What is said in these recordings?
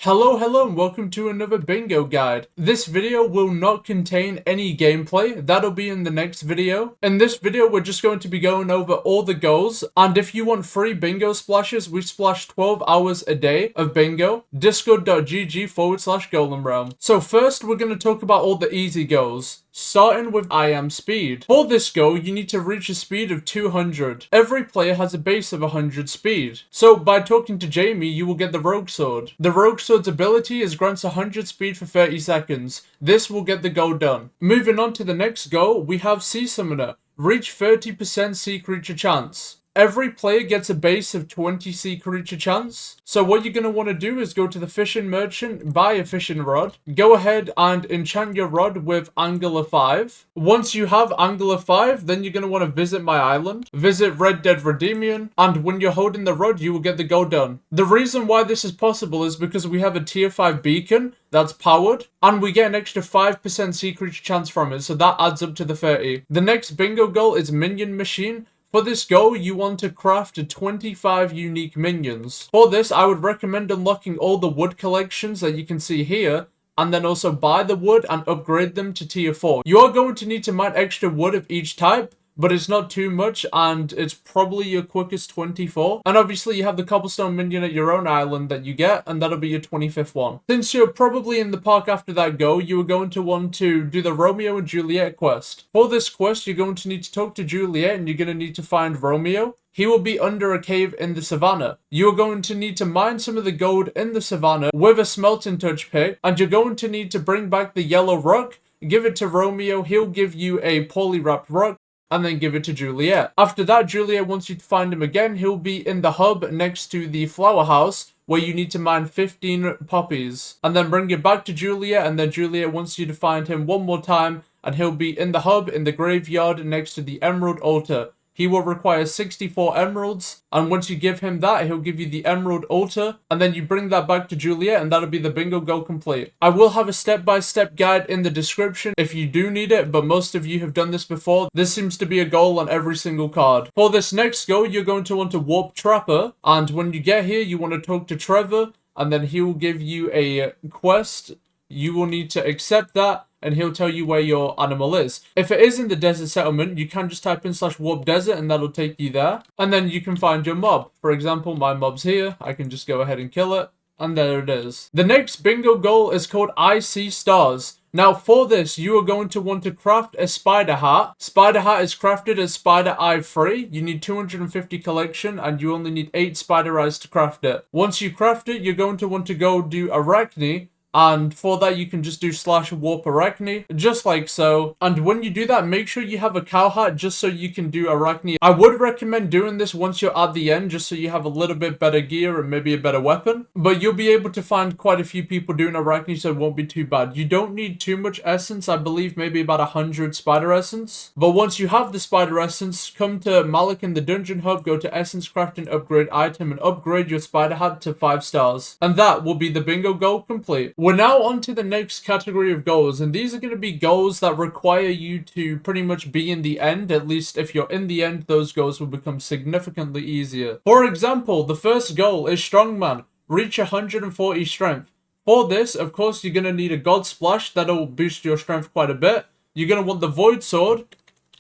Hello and welcome to another bingo guide. This video will not contain any gameplay, that'll be in the next video. In this video we're just going to be going over all the goals, and if you want free bingo splashes, we splash 12 hours a day of bingo. Discord.gg/GolemRealm. So first we're going to talk about all the easy goals. Starting with I am speed. For this goal, you need to reach a speed of 200. Every player has a base of 100 speed. So by talking to Jamie, you will get the Rogue Sword. The Rogue Sword's ability is grants 100 speed for 30 seconds. This will get the goal done. Moving on to the next goal, we have Sea Summoner. Reach 30% sea creature chance. Every player gets a base of 20 sea creature chance. So what you're going to want to do is go to the fishing merchant, buy a fishing rod, go ahead and enchant your rod with Angular 5. Once you have Angular 5, then you're going to want to visit my island, visit Red Dead Redemption, and when you're holding the rod, you will get the goal done. The reason why this is possible is because we have a tier 5 beacon that's powered, and we get an extra 5% sea creature chance from it, so that adds up to the 30. The next bingo goal is Minion Machine. For this goal, you want to craft 25 unique minions. For this, I would recommend unlocking all the wood collections that you can see here, and then also buy the wood and upgrade them to tier 4. You are going to need to mine extra wood of each type, but it's not too much, and it's probably your quickest 24. And obviously you have the cobblestone minion at your own island that you get, and that'll be your 25th one. Since you're probably in the park after that goal, you are going to want to do the Romeo and Juliet quest. For this quest, you're going to need to talk to Juliet, and you're going to need to find Romeo. He will be under a cave in the savannah. You are going to need to mine some of the gold in the savannah with a smelting touch pick, and you're going to need to bring back the yellow rock, give it to Romeo, he'll give you a poly wrapped rock, and then give it to Juliet. After that, Juliet wants you to find him again. He'll be in the hub next to the flower house, where you need to mine 15 poppies. And then bring it back to Juliet, and then Juliet wants you to find him one more time, and he'll be in the hub, in the graveyard, next to the emerald altar. He will require 64 emeralds, and once you give him that, he'll give you the emerald altar, and then you bring that back to Juliet, and that'll be the bingo goal complete. I will have a step-by-step guide in the description if you do need it, but most of you have done this before. This seems to be a goal on every single card. For this next goal, you're going to want to warp Trapper, and when you get here, you want to talk to Trevor, and then he will give you a quest. You will need to accept that, and he'll tell you where your animal is. If it is in the desert settlement, you can just type in /warp desert, and that'll take you there. And then you can find your mob. For example, my mob's here. I can just go ahead and kill it. And there it is. The next bingo goal is called I See Stars. Now for this, you are going to want to craft a spider hat. Spider hat is crafted as spider eye free. You need 250 collection, and you only need 8 spider eyes to craft it. Once you craft it, you're going to want to go do Arachne. And for that, you can just do /warp Arachne, just like so. And when you do that, make sure you have a cow hat just so you can do Arachne. I would recommend doing this once you're at the end, just so you have a little bit better gear and maybe a better weapon. But you'll be able to find quite a few people doing Arachne, so it won't be too bad. You don't need too much essence. I believe maybe about 100 spider essence. But once you have the spider essence, come to Malik in the dungeon hub, go to essence crafting, upgrade item, and upgrade your spider hat to 5 stars. And that will be the bingo goal complete. We're now on to the next category of goals, and these are going to be goals that require you to pretty much be in the end. At least if you're in the end, those goals will become significantly easier. For example, the first goal is Strongman. Reach 140 strength. For this, of course, you're going to need a God Splash. That'll boost your strength quite a bit. You're going to want the Void Sword,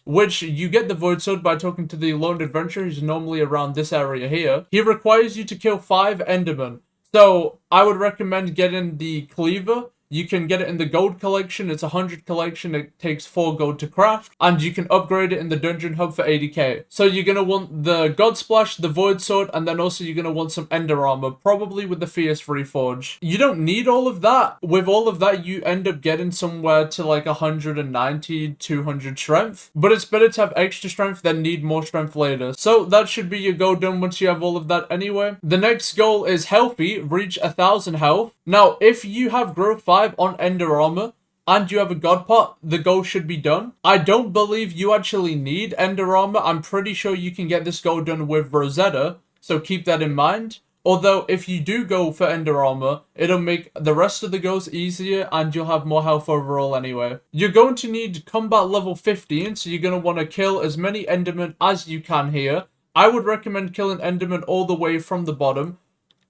which you get the Void Sword by talking to the Lone Adventurer, who's normally around this area here. He requires you to kill 5 Endermen. So, I would recommend getting the Cleaver. You can get it in the gold collection. It's 100 collection. It takes 4 gold to craft. And you can upgrade it in the dungeon hub for 80k. So you're going to want the God Splash, the Void Sword, and then also you're going to want some Ender Armor, probably with the Fierce Reforge. You don't need all of that. With all of that, you end up getting somewhere to like 190, 200 strength. But it's better to have extra strength than need more strength later. So that should be your goal done once you have all of that anyway. The next goal is Healthy. Reach 1000 health. Now, if you have growth 5 on Ender Armor, and you have a God Pot, the goal should be done. I don't believe you actually need Ender Armor. I'm pretty sure you can get this goal done with Rosetta, so keep that in mind. Although, if you do go for Ender Armor, it'll make the rest of the goals easier, and you'll have more health overall anyway. You're going to need combat level 15, so you're going to want to kill as many Endermen as you can here. I would recommend killing Enderman all the way from the bottom,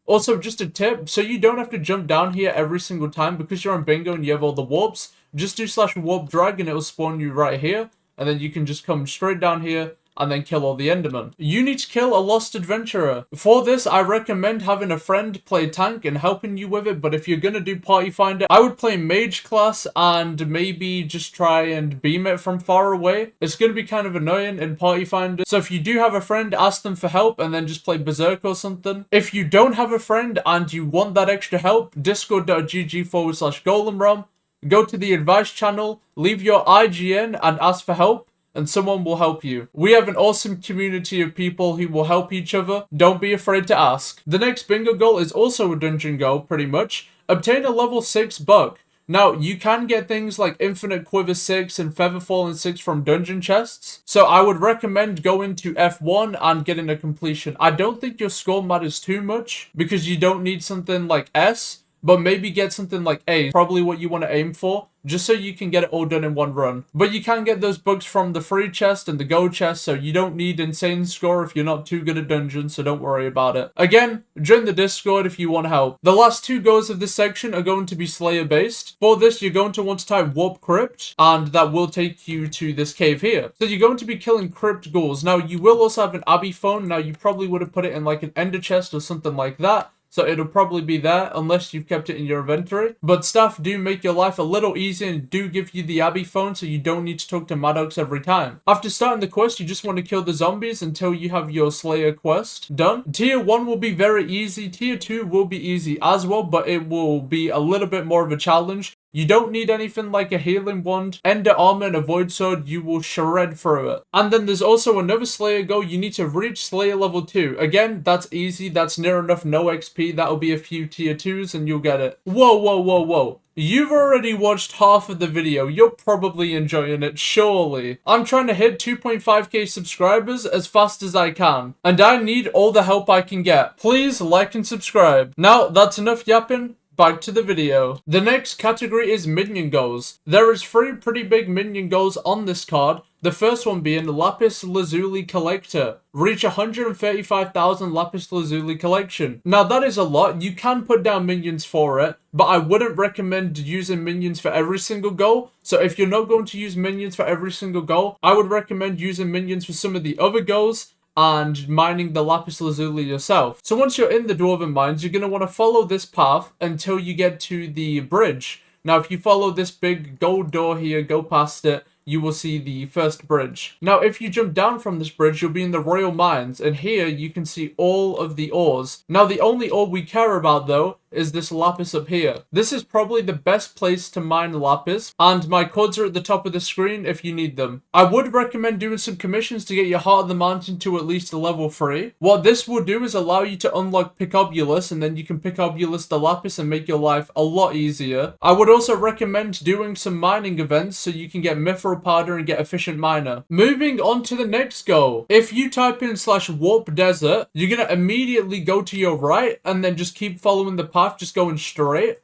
Also, just a tip, so you don't have to jump down here every single time because you're on bingo and you have all the warps, just do /warp drag and it will spawn you right here, and then you can just come straight down here and then kill all the Endermen. You need to kill a lost adventurer. For this, I recommend having a friend play tank and helping you with it, but if you're gonna do party finder, I would play mage class and maybe just try and beam it from far away. It's gonna be kind of annoying in party finder, so if you do have a friend, ask them for help and then just play berserk or something. If you don't have a friend and you want that extra help, discord.gg/GolemRealm, go to the advice channel, leave your IGN and ask for help, and someone will help you. We have an awesome community of people who will help each other. Don't be afraid to ask. The next bingo goal is also a dungeon goal, pretty much. Obtain a level 6 buck. Now, you can get things like Infinite Quiver 6 and Feather Fallen 6 from dungeon chests, so I would recommend going to F1 and getting a completion. I don't think your score matters too much, because you don't need something like S, but maybe get something like A, probably what you want to aim for, just so you can get it all done in one run. But you can get those bugs from the free chest and the gold chest, so you don't need insane score if you're not too good at dungeons, so don't worry about it. Again, join the Discord if you want help. The last two goals of this section are going to be Slayer based. For this, you're going to want to type Warp Crypt, and that will take you to this cave here. So you're going to be killing Crypt ghouls. Now, you will also have an Abbey phone. Now, you probably would have put it in like an Ender chest or something like that, so it'll probably be there unless you've kept it in your inventory. But staff do make your life a little easier and do give you the Abbey phone, so you don't need to talk to Maddox every time. After starting the quest, you just want to kill the zombies until you have your Slayer quest done. Tier 1 will be very easy. Tier 2 will be easy as well, but it will be a little bit more of a challenge. You don't need anything like a healing wand, ender armor, and a void sword. You will shred through it. And then there's also another Slayer goal. You need to reach Slayer level 2. Again, that's easy. That's near enough no XP. That'll be a few tier 2s and you'll get it. Whoa, whoa, whoa, whoa. You've already watched half of the video. You're probably enjoying it, surely. I'm trying to hit 2.5k subscribers as fast as I can, and I need all the help I can get. Please like and subscribe. Now, that's enough yapping. Back to the video. The next category is minion goals. There is 3 pretty big minion goals on this card. The first one being Lapis Lazuli Collector. Reach 135,000 Lapis Lazuli collection. Now that is a lot. You can put down minions for it, but I wouldn't recommend using minions for every single goal. So if you're not going to use minions for every single goal, I would recommend using minions for some of the other goals and mining the Lapis Lazuli yourself. So once you're in the Dwarven Mines, you're going to want to follow this path until you get to the bridge. Now, if you follow this big gold door here, go past it, you will see the first bridge. Now, if you jump down from this bridge, you'll be in the Royal Mines, and here you can see all of the ores. Now, the only ore we care about, though, is this lapis up here. This is probably the best place to mine lapis, and my codes are at the top of the screen if you need them. I would recommend doing some commissions to get your Heart of the Mountain to at least a level 3. What this will do is allow you to unlock Picobulus, and then you can Picobulus the lapis and make your life a lot easier. I would also recommend doing some mining events so you can get mithril powder and get efficient miner. Moving on to the next goal. If you type in /warp desert, you're gonna immediately go to your right and then just keep following the path, just going straight.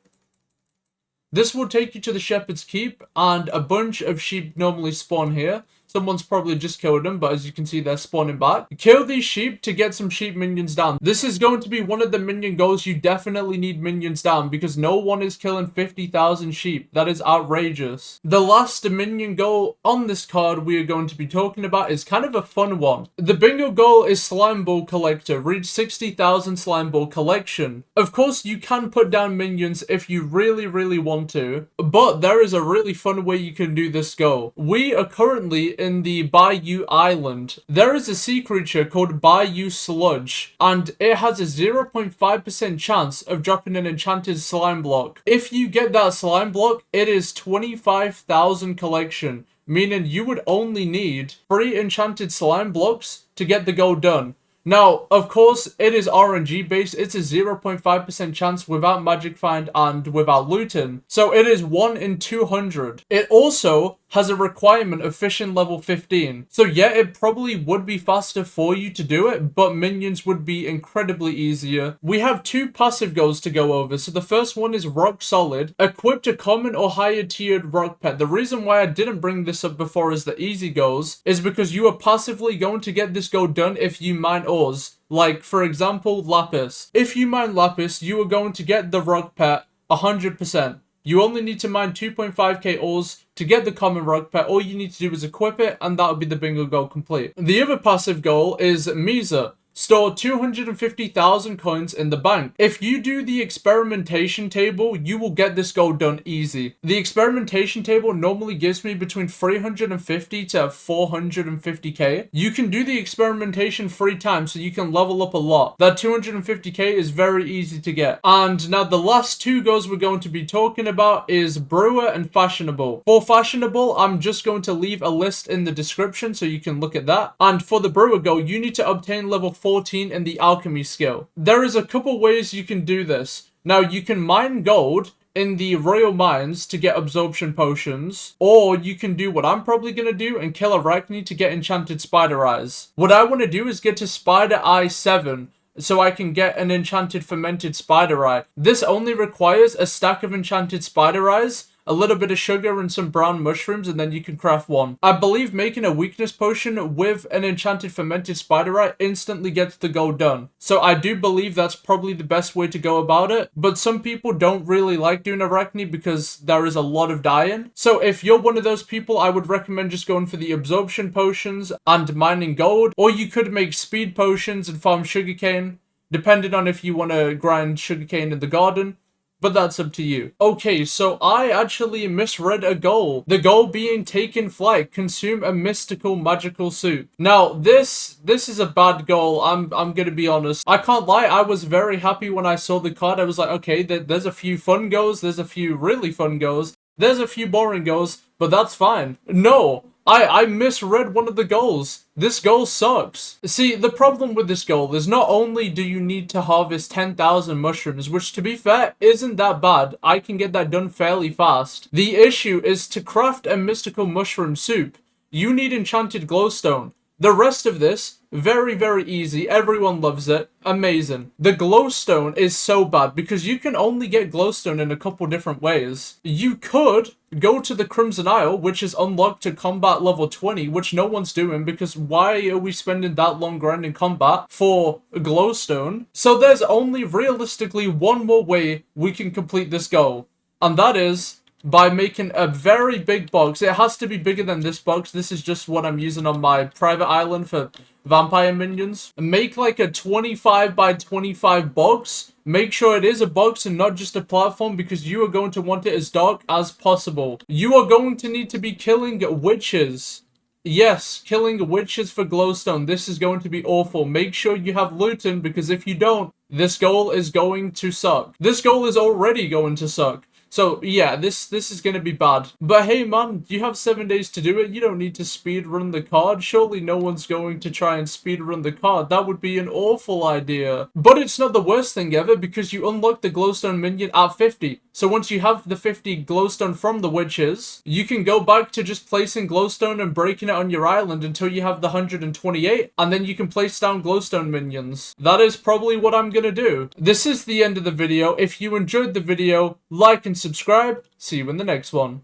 This will take you to the Shepherd's Keep, and a bunch of sheep normally spawn here. Someone's probably just killed them, but as you can see, they're spawning back. Kill these sheep to get some sheep minions down. This is going to be one of the minion goals. You definitely need minions down because no one is killing 50,000 sheep. That is outrageous. The last minion goal on this card we are going to be talking about is kind of a fun one. The bingo goal is Slime Ball Collector. Reach 60,000 Slime Ball collection. Of course, you can put down minions if you really, really want to, but there is a really fun way you can do this goal. We are currently in the Bayou Island. There is a sea creature called Bayou Sludge, and it has a 0.5% chance of dropping an enchanted slime block. If you get that slime block, it is 25,000 collection, meaning you would only need 3 enchanted slime blocks to get the goal done. Now, of course, it is RNG based. It's a 0.5% chance without magic find and without looting. So it is 1 in 200. It also has a requirement of fishing level 15. So yeah, it probably would be faster for you to do it, but minions would be incredibly easier. We have 2 passive goals to go over. So the first one is rock solid. Equip a common or higher tiered rock pet. The reason why I didn't bring this up before as the easy goals is because you are passively going to get this goal done if you mine ores. Like, for example, lapis. If you mine lapis, you are going to get the rock pet 100%. You only need to mine 2.5k ores to get the common rock pet. All you need to do is equip it, and that'll be the bingo goal complete. The other passive goal is Misa. Store 250,000 coins in the bank. If you do the experimentation table, you will get this goal done easy. The experimentation table normally gives me between 350 to 450k. You can do the experimentation 3 times, so you can level up a lot. That 250k is very easy to get. And now the last 2 goals we're going to be talking about is brewer and fashionable. For fashionable, I'm just going to leave a list in the description so you can look at that. And for the brewer goal, you need to obtain level 14 in the alchemy skill. There is a couple ways you can do this. Now, you can mine gold in the royal mines to get absorption potions, or you can do what I'm probably going to do and kill Arachne to get enchanted spider eyes. What I want to do is get to spider eye 7 so I can get an enchanted fermented spider eye. This only requires a stack of enchanted spider eyes, a little bit of sugar and some brown mushrooms, and then you can craft one. I believe making a weakness potion with an enchanted fermented spider eye instantly gets the goal done. So I do believe that's probably the best way to go about it. But some people don't really like doing Arachne because there is a lot of dying. So if you're one of those people, I would recommend just going for the absorption potions and mining gold. Or you could make speed potions and farm sugarcane, depending on if you want to grind sugarcane in the garden. But that's up to you. Okay, so I actually misread a goal. The goal being taken flight, consume a mystical magical suit. Now, this is a bad goal. I'm gonna be honest. I can't lie, I was very happy when I saw the card. I was like, okay, there's a few fun goals, there's a few really fun goals, there's a few boring goals, but that's fine. No, I misread one of the goals. This goal sucks. See, the problem with this goal is not only do you need to harvest 10,000 mushrooms, which to be fair, isn't that bad. I can get that done fairly fast. The issue is to craft a mystical mushroom soup. You need enchanted glowstone. The rest of this, very, very easy. Everyone loves it. Amazing. The glowstone is so bad because you can only get glowstone in a couple different ways. You could go to the Crimson Isle, which is unlocked to combat level 20, which no one's doing because why are we spending that long grinding combat for glowstone? So there's only realistically one more way we can complete this goal, and that is by making a very big box. It has to be bigger than this box. This is just what I'm using on my private island for vampire minions. Make like a 25 by 25 box. Make sure it is a box and not just a platform because you are going to want it as dark as possible. You are going to need to be killing witches. Yes, killing witches for glowstone. This is going to be awful. Make sure you have looting because if you don't, this goal is going to suck. This goal is already going to suck. So yeah, this is gonna be bad. But hey man, you have 7 days to do it. You don't need to speedrun the card. Surely no one's going to try and speedrun the card. That would be an awful idea. But it's not the worst thing ever because you unlock the glowstone minion at 50. So once you have the 50 glowstone from the witches, you can go back to just placing glowstone and breaking it on your island until you have the 128, and then you can place down glowstone minions. That is probably what I'm gonna do. This is the end of the video. If you enjoyed the video, like and subscribe. See you in the next one.